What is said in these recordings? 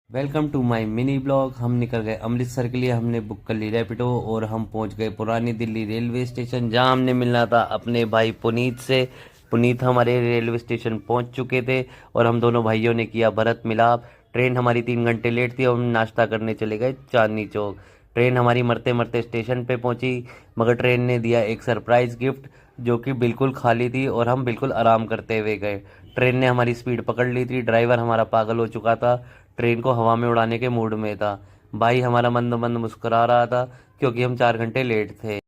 Welcome to my mini blog. हम निकल गए अमृतसर के लिए। हमने बुक कर ली रैपिडो और हम पहुंच गए पुरानी दिल्ली रेलवे स्टेशन, जहां हमने मिलना था अपने भाई पुनीत से। पुनीत हमारे रेलवे स्टेशन पहुंच चुके थे और हम दोनों भाइयों ने किया भरत मिलाप। ट्रेन हमारी 3 घंटे लेट थी और हम नाश्ता करने चले गए चांदनी चौक। ट्रेन हमारी मरते मरते स्टेशन पे पहुंची, मगर ट्रेन ने दिया एक सरप्राइज गिफ्ट जो कि बिल्कुल खाली थी और हम बिल्कुल आराम करते हुए गए। ट्रेन ने हमारी स्पीड पकड़ ली थी। ड्राइवर हमारा पागल हो चुका था, ट्रेन को हवा में उड़ाने के मूड में था। भाई हमारा मंद मंद मुस्कुरा रहा था क्योंकि हम 4 घंटे लेट थे।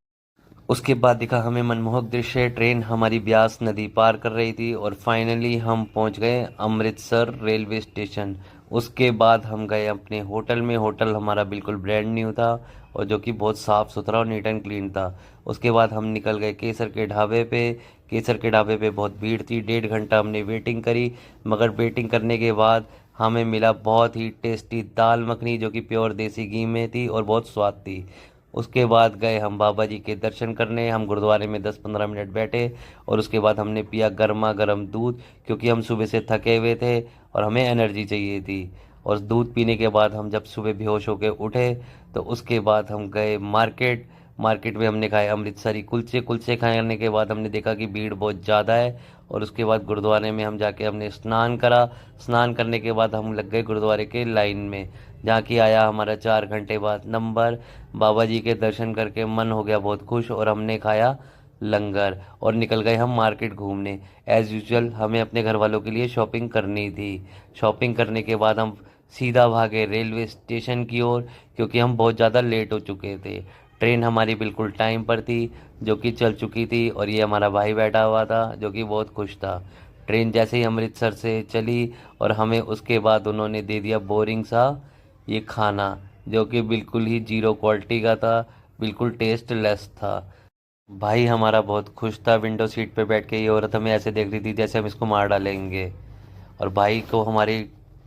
उसके बाद दिखा हमें मनमोहक दृश्य। ट्रेन हमारी ब्यास नदी पार कर रही थी और फाइनली हम पहुंच गए अमृतसर रेलवे स्टेशन। उसके बाद हम गए अपने होटल में। होटल हमारा बिल्कुल ब्रांड न्यू था और जो कि बहुत साफ़ सुथरा और नीट एंड क्लीन था। उसके बाद हम निकल गए केसर के ढाबे पे। केसर के ढाबे पे बहुत भीड़ थी। 1.5 घंटा हमने वेटिंग करी, मगर वेटिंग करने के बाद हमें मिला बहुत ही टेस्टी दाल मखनी, जो कि प्योर देसी घी में थी और बहुत स्वाद थी। उसके बाद गए हम बाबा जी के दर्शन करने। हम गुरुद्वारे में 10-15 मिनट बैठे और उसके बाद हमने पिया गर्मा गर्म दूध, क्योंकि हम सुबह से थके हुए थे और हमें एनर्जी चाहिए थी। और दूध पीने के बाद हम जब सुबह बेहोश होकर उठे तो उसके बाद हम गए मार्केट। मार्केट में हमने खाए अमृतसरी कुलचे। कुलचे खाने के बाद हमने देखा कि भीड़ बहुत ज़्यादा है और उसके बाद गुरुद्वारे में हम जाके हमने स्नान करा। स्नान करने के बाद हम लग गए गुरुद्वारे के लाइन में, जहाँ की आया हमारा 4 घंटे बाद नंबर। बाबा जी के दर्शन करके मन हो गया बहुत खुश और हमने खाया लंगर और निकल गए हम मार्केट घूमने। एज़ यूजुअल हमें अपने घर वालों के लिए शॉपिंग करनी थी। शॉपिंग करने के बाद हम सीधा भागे रेलवे स्टेशन की ओर, क्योंकि हम बहुत ज़्यादा लेट हो चुके थे। ट्रेन हमारी बिल्कुल टाइम पर थी, जो कि चल चुकी थी, और ये हमारा भाई बैठा हुआ था जो कि बहुत खुश था। ट्रेन जैसे ही अमृतसर से चली और हमें उसके बाद उन्होंने दे दिया बोरिंग सा ये खाना, जो कि बिल्कुल ही जीरो क्वालिटी का था, बिल्कुल टेस्टलेस था। भाई हमारा बहुत खुश था। विंडो सीट पे बैठ के ये औरत हमें ऐसे देख रही थी जैसे हम इसको मार डालेंगे। और भाई को हमारी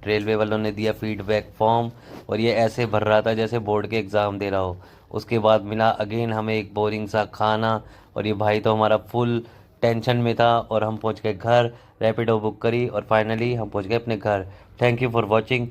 रेलवे वालों ने दिया फीडबैक फॉर्म और ये ऐसे भर रहा था जैसे बोर्ड के एग्ज़ाम दे रहा हो। उसके बाद मिला अगेन हमें एक बोरिंग सा खाना, और ये भाई तो हमारा फुल टेंशन में था। और हम पहुंच गए घर, रैपिडो बुक करी और फाइनली हम पहुंच गए अपने घर। Thank you for watching.